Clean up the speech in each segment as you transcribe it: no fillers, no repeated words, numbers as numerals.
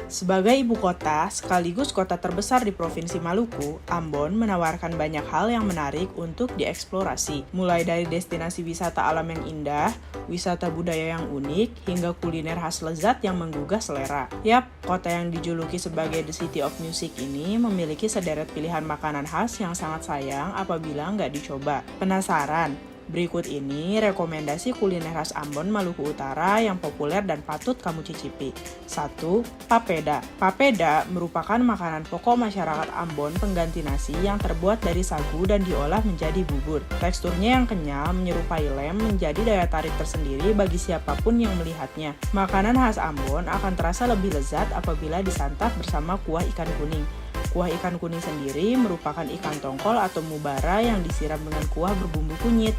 Sebagai ibu kota, sekaligus kota terbesar di Provinsi Maluku, Ambon menawarkan banyak hal yang menarik untuk dieksplorasi. Mulai dari destinasi wisata alam yang indah, wisata budaya yang unik, hingga kuliner khas lezat yang menggugah selera. Yap, kota yang dijuluki sebagai The City of Music ini memiliki sederet pilihan makanan khas yang sangat sayang apabila nggak dicoba. Penasaran? Berikut ini rekomendasi kuliner khas Ambon, Maluku Utara yang populer dan patut kamu cicipi. 1. Papeda. Papeda merupakan makanan pokok masyarakat Ambon pengganti nasi yang terbuat dari sagu dan diolah menjadi bubur. Teksturnya yang kenyal menyerupai lem menjadi daya tarik tersendiri bagi siapapun yang melihatnya. Makanan khas Ambon akan terasa lebih lezat apabila disantap bersama kuah ikan kuning. Kuah ikan kuning sendiri merupakan ikan tongkol atau mubara yang disiram dengan kuah berbumbu kunyit.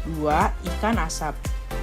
2. Ikan asap.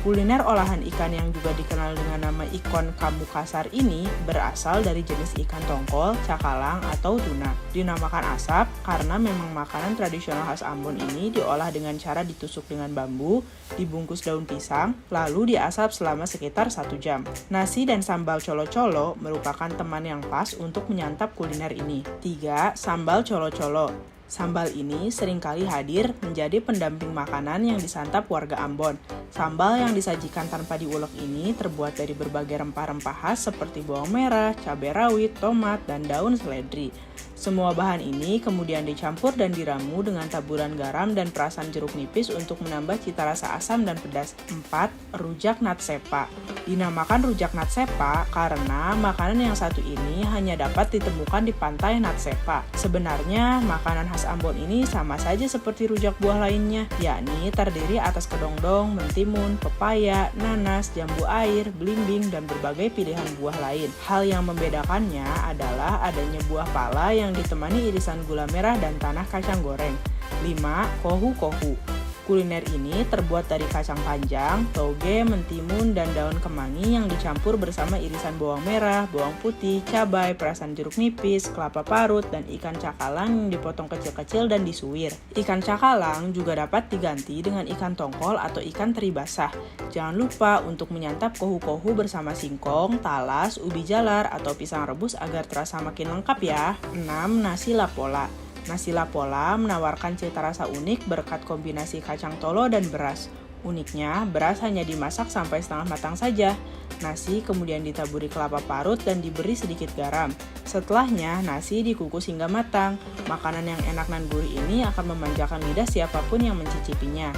Kuliner olahan ikan yang juga dikenal dengan nama ikon kamu kasar ini berasal dari jenis ikan tongkol, cakalang, atau tuna. Dinamakan asap karena memang makanan tradisional khas Ambon ini diolah dengan cara ditusuk dengan bambu, dibungkus daun pisang, lalu diasap selama sekitar 1 jam. Nasi dan sambal colo-colo merupakan teman yang pas untuk menyantap kuliner ini. 3. Sambal colo-colo. Sambal ini seringkali hadir menjadi pendamping makanan yang disantap warga Ambon. Sambal yang disajikan tanpa diulek ini terbuat dari berbagai rempah-rempah khas seperti bawang merah, cabai rawit, tomat, dan daun seledri. Semua bahan ini kemudian dicampur dan diramu dengan taburan garam dan perasan jeruk nipis untuk menambah cita rasa asam dan pedas. 4. Rujak natsepa. Dinamakan rujak natsepa karena makanan yang satu ini hanya dapat ditemukan di pantai Natsepa. Sebenarnya, makanan khas Ambon ini sama saja seperti rujak buah lainnya, yakni terdiri atas kedongdong, mentimun, pepaya, nanas, jambu air, belimbing, dan berbagai pilihan buah lain. Hal yang membedakannya adalah adanya buah pala yang ditemani irisan gula merah dan tanah kacang goreng. 5. Kohu-kohu. Kuliner ini terbuat dari kacang panjang, toge, mentimun, dan daun kemangi yang dicampur bersama irisan bawang merah, bawang putih, cabai, perasan jeruk nipis, kelapa parut, dan ikan cakalang yang dipotong kecil-kecil dan disuir. Ikan cakalang juga dapat diganti dengan ikan tongkol atau ikan teri basah. Jangan lupa untuk menyantap kohu-kohu bersama singkong, talas, ubi jalar, atau pisang rebus agar terasa makin lengkap ya. 6. Nasi lapola. Nasi lapola menawarkan cita rasa unik berkat kombinasi kacang tolo dan beras. Uniknya, beras hanya dimasak sampai setengah matang saja. Nasi kemudian ditaburi kelapa parut dan diberi sedikit garam. Setelahnya, nasi dikukus hingga matang. Makanan yang enak dan gurih ini akan memanjakan lidah siapapun yang mencicipinya.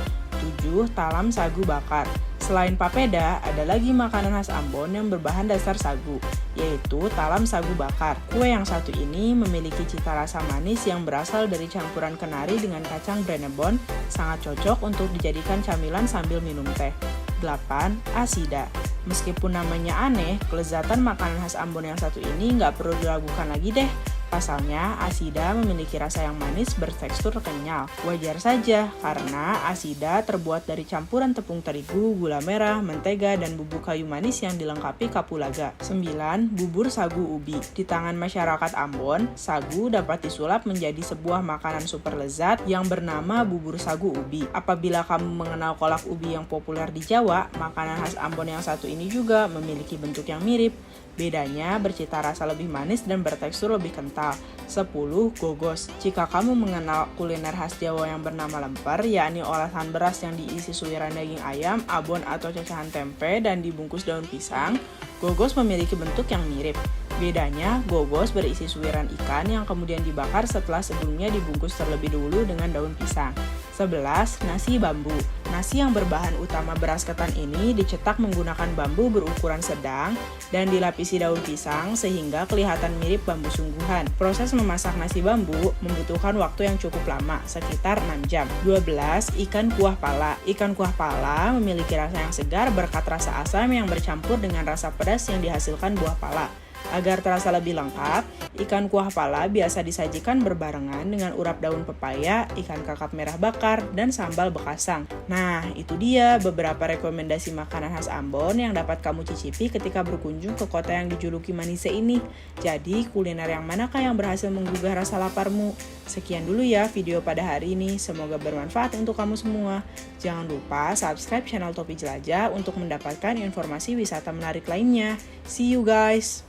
7. Talam sagu bakar. Selain papeda, ada lagi makanan khas Ambon yang berbahan dasar sagu, yaitu talam sagu bakar. Kue yang satu ini memiliki cita rasa manis yang berasal dari campuran kenari dengan kacang Brenebon, sangat cocok untuk dijadikan camilan sambil minum teh. 8. Asida. Meskipun namanya aneh, kelezatan makanan khas Ambon yang satu ini nggak perlu diragukan lagi deh. Pasalnya, asida memiliki rasa yang manis bertekstur kenyal. Wajar saja, karena asida terbuat dari campuran tepung terigu, gula merah, mentega, dan bubuk kayu manis yang dilengkapi kapulaga. 9. Bubur sagu ubi. Di tangan masyarakat Ambon, sagu dapat disulap menjadi sebuah makanan super lezat yang bernama bubur sagu ubi. Apabila kamu mengenal kolak ubi yang populer di Jawa, makanan khas Ambon yang satu ini juga memiliki bentuk yang mirip. Bedanya bercita rasa lebih manis dan bertekstur lebih kental. 10. Gogos. Jika kamu mengenal kuliner khas Jawa yang bernama lemper, yakni olahan beras yang diisi suiran daging ayam, abon atau cacahan tempe dan dibungkus daun pisang, gogos memiliki bentuk yang mirip. Bedanya, gogos berisi suiran ikan yang kemudian dibakar setelah sebelumnya dibungkus terlebih dahulu dengan daun pisang. 11. Nasi bambu. Nasi yang berbahan utama beras ketan ini dicetak menggunakan bambu berukuran sedang dan dilapisi daun pisang sehingga kelihatan mirip bambu sungguhan. Proses memasak nasi bambu membutuhkan waktu yang cukup lama, sekitar 6 jam. 12. Ikan kuah pala. Ikan kuah pala memiliki rasa yang segar berkat rasa asam yang bercampur dengan rasa pedas yang dihasilkan buah pala. Agar terasa lebih lengkap, ikan kuah pala biasa disajikan berbarengan dengan urap daun pepaya, ikan kakap merah bakar, dan sambal bekasang. Nah, itu dia beberapa rekomendasi makanan khas Ambon yang dapat kamu cicipi ketika berkunjung ke kota yang dijuluki Manise ini. Jadi, kuliner yang manakah yang berhasil menggugah rasa laparmu? Sekian dulu ya video pada hari ini, semoga bermanfaat untuk kamu semua. Jangan lupa subscribe channel Topi Jelajah untuk mendapatkan informasi wisata menarik lainnya. See you guys!